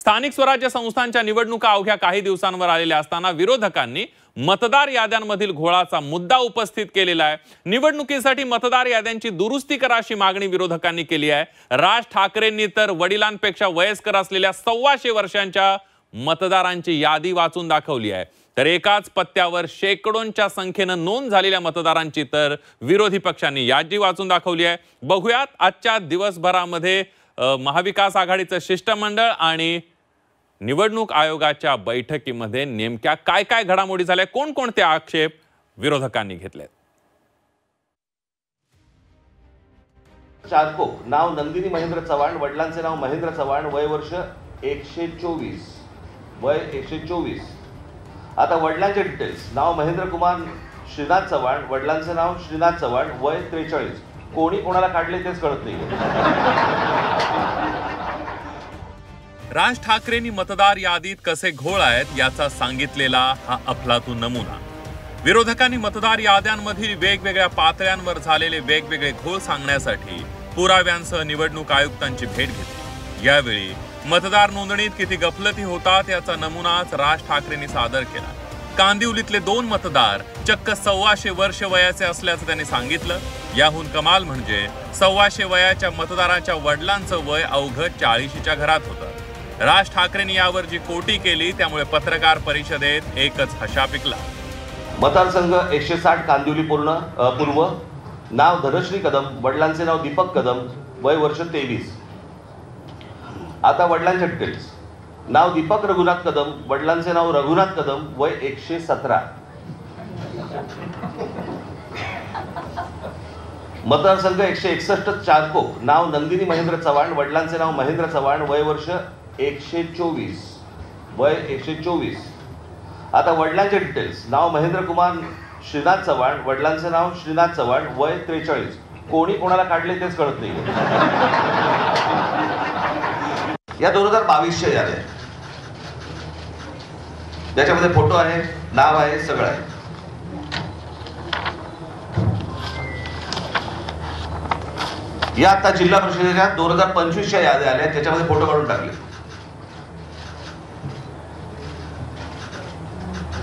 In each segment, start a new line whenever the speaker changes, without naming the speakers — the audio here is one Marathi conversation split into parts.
स्थानिक स्वराज्य संस्थांच्या निवडणुका अवघ्या काही दिवसांवर आलेल्या असताना विरोधकांनी मतदार याद्यांमधील घोळाचा मुद्दा उपस्थित केलेला आहे। निवडणुकीसाठी मतदार याद्यांची दुरुस्ती करा अशी मागणी विरोधकांनी केली आहे। राज ठाकरेंनी तर वडिलांपेक्षा वयस्कर असलेल्या 125 वर्षांच्या मतदारांची यादी वाचून दाखवली आहे। तर एकाच पत्त्यावर शेकडोंच्या संख्येने नोंद झालेल्या मतदारांची तर विरोधी पक्षांनी यादी वाचून दाखवली आहे। बघूयात आजच्या दिवसभरामध्ये महाविकास आघाडीचं शिष्टमंडळ आणि निवडणूक आयोगाच्या बैठकीमध्ये नेमक्या काय काय घडामोडी झाल्या, कोणकोणते आक्षेप विरोधकांनी घेतलेत।
चारकोक, नाव नंदिनी महेंद्र चव्हाण, वडिलांचे नाव महेंद्र चव्हाण, वय वर्ष 124, वय 124। आता वडिलांचे डिटेल्स, नाव महेंद्र कुमार श्रीनाथ चव्हाण, वडिलांचे नाव श्रीनाथ चव्हाण, वय 43। कोणी कोणाला काढले तेच कळत नाही।
राज ठाकरेंनी मतदार यादीत कसे घोळ आहेत याचा सांगितलेला हा अफलातून नमुना। विरोधकांनी मतदार याद्यांमधील वेगवेगळ्या पातळ्यांवर झालेले वेगवेगळे घोळ सांगण्यासाठी पुराव्यांसह निवडणूक आयुक्तांची भेट घेतली। यावेळी मतदार नोंदणीत किती गफलती होतात याचा नमुनाच राज ठाकरेंनी सादर केला। कांदिवलीतले 2 मतदार चक्क 125 वर्ष वयाचे असल्याचं त्यांनी सांगितलं। याहून कमाल म्हणजे 125 वयाच्या मतदाराच्या वडिलांचं वय अवघं 40च्या घरात होतं। राज ठाकरेंनी यावर जी कोटी केली त्यामुळे पत्रकार परिषदेत एकच हशा पिकला।
मतदारसंघ 160 कांदिवली पूर्व, नाव धनश्री कदम, वडिलांचे नाव दीपक कदम, वय वर्ष 23। आता वडिलांचे डिटेल्स, नाव दीपक रघुनाथ कदम, वडिलांचे नाव रघुनाथ कदम, वय 117। मतदारसंघ 161 चारकोक, नाव नंदिनी महेंद्र चव्हाण, वडिलांचे नाव महेंद्र चव्हाण, वय वर्ष 124, वय 124। आता वडिलांचे डिटेल्स, नाव महेंद्र कुमार श्रीनाथ चव्हाण, वडिलांचे नाव श्रीनाथ चव्हाण, वय 43। कोणी कोणाला काढले तेच कळत नाही। या 2022च्या याद्या, त्याच्यामध्ये फोटो आहे, नाव आहे, सगळं आहे। या आता जिल्हा परिषदेच्या 2025च्या याद्या आल्या, त्याच्यामध्ये फोटो काढून टाकले।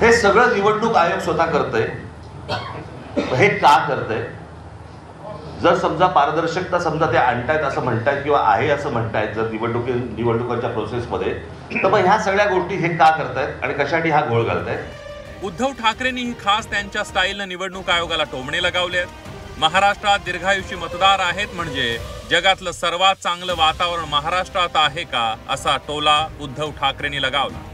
हे सगळं निवडणूक आयोग स्वतः करतंय। हे का करतंय? जर समजा पारदर्शकता समजा ते आणतायत असं म्हणतायत किंवा आहे असं म्हणतायत जर निवडणुकांच्या प्रोसेसमध्ये, तर मग ह्या सगळ्या गोष्टी हे का करतायत आणि कशासाठी हा घोळ घालतायत?
उद्धव ठाकरेंनी खास त्यांच्या स्टाईलने निवडणूक आयोगाला टोमणे लगावलेत। महाराष्ट्रात दीर्घायुषी मतदार आहेत म्हणजे जगातलं सर्वात चांगलं वातावरण महाराष्ट्रात आहे का असा टोला उद्धव ठाकरेंनी लगावला।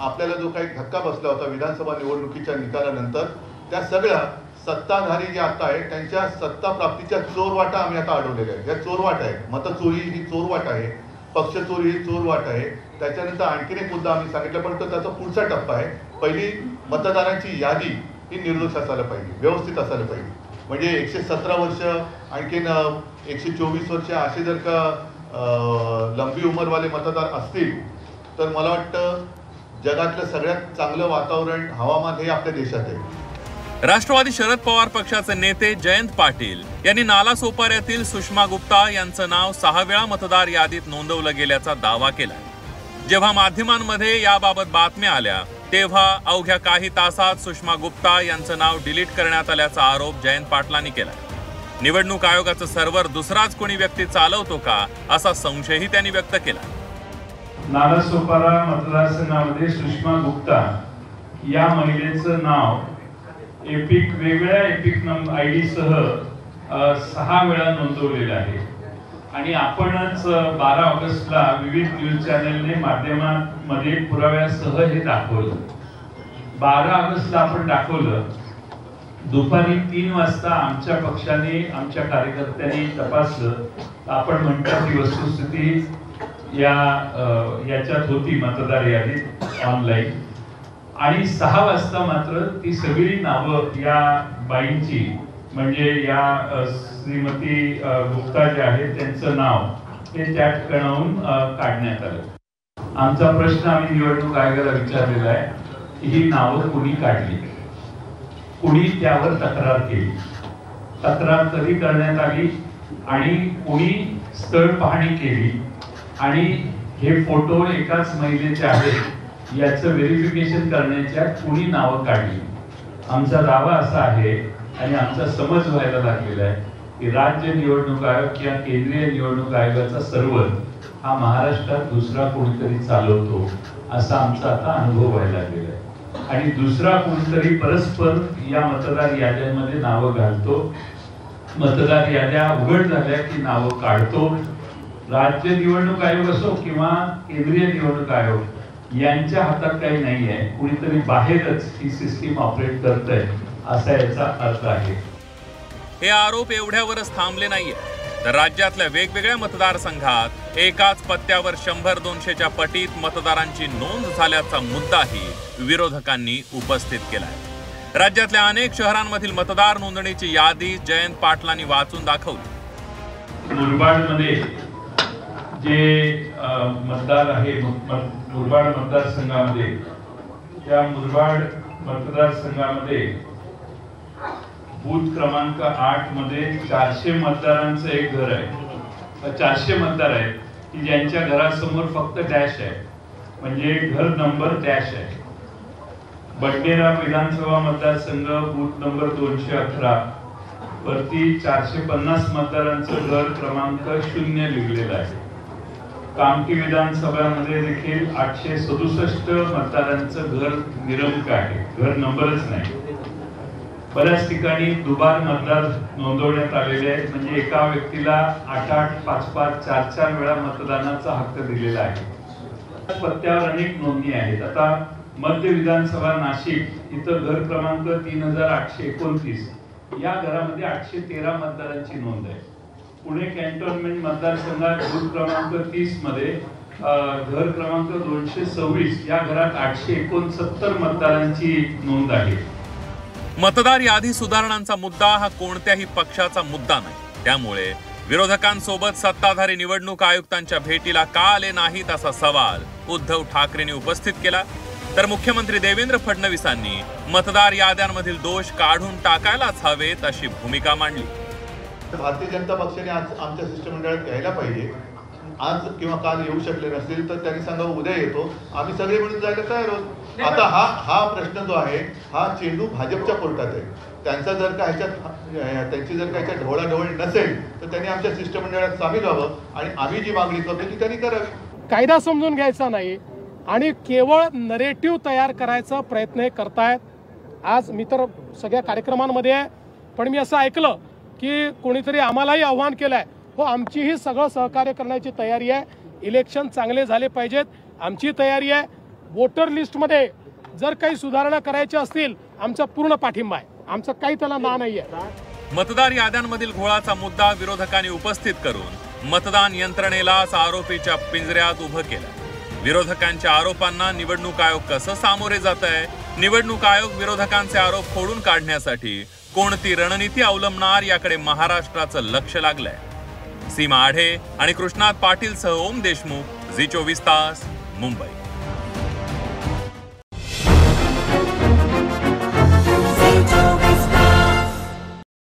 आपल्याला जो काही धक्का बसला होता विधानसभा निवडणुकीच्या निकालानंतर, त्या सगळ्या सत्ताधारी जे आता आहेत त्यांच्या सत्ता प्राप्तीच्या चोरवाटा आम्ही आता अडवलेल्या आहेत। या चोरवाटा आहेत, मतचोरी ही चोरवाट आहे, पक्ष चोरी ही चोरवाट आहे। त्याच्यानंतर आणखीन एक मुद्दा आम्ही सांगितलं, पण त्याचा पुढचा टप्पा आहे। पहिली मतदारांची यादी ही निर्दोष असायला पाहिजे, व्यवस्थित असायला पाहिजे। म्हणजे 117 वर्ष आणखीन 124 वर्ष असे जर का लंबी उमरवाले मतदार असतील तर मला वाटतं जगातलं सगळ्यात चांगलं वातावरण, हवामान हे आपल्या देशात आहे।
राष्ट्रवादी शरद पवार पक्षाचे नेते जयंत पाटील यांनी नालासोपाऱ्यातील सुषमा गुप्ता यांचं नाव 6 वेळा मतदार यादीत नोंदवलं गेल्याचा दावा केला। जेव्हा माध्यमांमध्ये याबाबत बातम्या आल्या तेव्हा अवघ्या काही तासात सुषमा गुप्ता यांचं नाव डिलीट करण्यात आल्याचा आरोप जयंत पाटलांनी केला। निवडणूक आयोगाचं सर्व्हर दुसराच कोणी व्यक्ती चालवतो का असा संशयही त्यांनी व्यक्त केला।
नालासोपारा मतदारसंघामध्ये सुषमा गुप्ता या महिलेचं नाव वेगवेगळ्या एपिक ID सह 6 वेळा नोंदवलेलं आहे आणि आपणच 12 ऑगस्टला विविध न्यूज चॅनलने माध्यमांमध्ये पुराव्यासह हे दाखवलं। 12 ऑगस्टला आपण दाखवलं, दुपारी 3 वाजता आमच्या पक्षाने, आमच्या कार्यकर्त्यांनी तपासलं, आपण म्हणतो की वस्तुस्थिती याच्यात होती मतदार यादीत ऑनलाईन, आणि 6 वाजता मात्र ती सगळी नावं या बाईंची म्हणजे या श्रीमती गुप्ता जे आहेत त्यांचं नाव हे त्या ठिकाणाहून काढण्यात आलं। आमचा प्रश्न आम्ही निवडणूक आयोगाला विचारलेला आहे की ही नावं कुणी काढली, कुणी त्यावर तक्रार केली, तक्रार कधी करण्यात आली आणि कुणी स्थळ पाहणी केली आणि हे फोटो एकाच महिलेचे आहेत याचं व्हेरिफिकेशन करण्याच्या कुणी नावं काढली. आमचा दावा असा आहे आणि आमचा समज व्हायला लागलेला आहे की राज्य निवडणूक आयोग किंवा केंद्रीय निवडणूक आयोगाचा सर्व्हर हा महाराष्ट्रात दुसरा कोणीतरी चालवतो असा आमचा आता अनुभव व्हायला लागलेला आहे. आणि दुसरा कोणीतरी परस्पर या मतदार याद्यांमध्ये नावं घालतो, मतदार याद्या उघड झाल्या की नावं काढतो. राज्य निवडणूक आयोग असो किंवा केंद्रीय निवडणूक आयोग यांच्या हातात काही नाही आहे, कुणीतरी बाहेरच ही सिस्टीम ऑपरेट करतंय असा याचा अर्थ आहे.
हे आरोप एवढ्यावरच थांबले नाहीये, तर राज्यातल्या वेगवेगळ्या मतदारसंघात एकाच पत्त्यावर 100-200च्या पटीत मतदारांची नोंद झाल्याचा मुद्दाही विरोधकांनी उपस्थित केलाय. राज्यातल्या अनेक शहरांमधील मतदार नोंदणीची यादी जयंत पाटलांनी वाचून दाखवली.
मुरबाडमध्ये जे मतदार आहे मुरबाड मतदारसंघामध्ये, त्या मुरबाड मतदारसंघामध्ये बूथ क्रमांक 8 मध्ये 400 मतदारांचं एक घर आहे. 400 मतदार आहेत की ज्यांच्या घरासमोर फक्त डॅश आहे, म्हणजे घर नंबर डॅश आहे. बडनेरा विधानसभा मतदारसंघ बूथ नंबर 211 वरती 450 मतदारांचं घर क्रमांक 0 लिहिलेलं आहे. कामठी विधानसभामध्ये देखील 867 मतदारांचं घर निरंक आहे, घर नंबरच नाही. बऱ्याच ठिकाणी दुबार मतदार नोंदवण्यात आलेले आहेत, म्हणजे एका व्यक्तीला 8-8, 5-5, 4-4 वेळा मतदानाचा हक्क दिलेला आहे. पत्त्यावर अनेक नोंदणी आहेत. आता मध्य विधानसभा नाशिक इथं घर क्रमांक 3829 या घरामध्ये 813 मतदारांची नोंद आहे. पुणे कॅन्टोन्मेंट मतदारसंघात बूथ क्रमांक 30 मध्ये घर क्रमांक 226 या घरात 869 मतदारांची नोंद आहे.
मतदार यादी सुधारणांचा मुद्दा हा कोणत्याही पक्षाचा मुद्दा नाही, त्यामुळे विरोधकांसोबत सत्ताधारी निवडणूक आयुक्तांच्या भेटीला का आले नाहीत असा सवाल उद्धव ठाकरेंनी उपस्थित केला. तर मुख्यमंत्री देवेंद्र फडणवीसांनी मतदार याद्यांमधील दोष काढून टाकायलाच हवेत अशी भूमिका मांडली.
भारतीय जनता पक्षाने आज आमच्या शिष्टमंडळात यायला पाहिजे. आज किंवा काल येऊ शकले नसतील तर त्यांनी सांगावं उद्या येतो, आम्ही सगळे मिळून जायला तयार आहोत. आता हा प्रश्न जो आहे हा चेंडू भाजपच्या कोर्टात आहे. त्यांचा जर का त्यांची जर का ह्याच्यात ढवळाढवळ नसेल तर त्यांनी आमच्या शिष्टमंडळात सामील व्हावं आणि आम्ही जी मागणी करतो ती त्यांनी करावी.
कायदा समजून घ्यायचा नाही आणि केवळ नरेटिव्ह तयार करायचा प्रयत्न हे करतायत. आज मी तर सगळ्या कार्यक्रमांमध्ये आहे, पण मी असं ऐकलं की कोणीतरी आम्हालाही आव्हान केलं आहे. हो, आमचीही सगळं सहकार्य करण्याची तयारी आहे. इलेक्शन चांगले झाले पाहिजेत, आमची तयारी आहे. वोटर लिस्टमध्ये जर काही सुधारणा करायच्या असतील आमचा पूर्ण पाठिंबा आहे, आमचं काही त्याला ना नाही आहे.
मतदार याद्यांमधील घोळाचा मुद्दा विरोधकांनी उपस्थित करून मतदान यंत्रणेलाच आरोपीच्या पिंजऱ्यात उभं केलं. विरोधकांच्या आरोपांना निवडणूक आयोग कसं सामोरे जात आहे, निवडणूक आयोग विरोधकांचे आरोप खोडून काढण्यासाठी कोणती रणनीती अवलंबणार याकडे महाराष्ट्राचं लक्ष लागलंय. सीमा आढे आणि कृष्णात पाटील सह ओम देशमुख, झी 24 तास, मुंबई.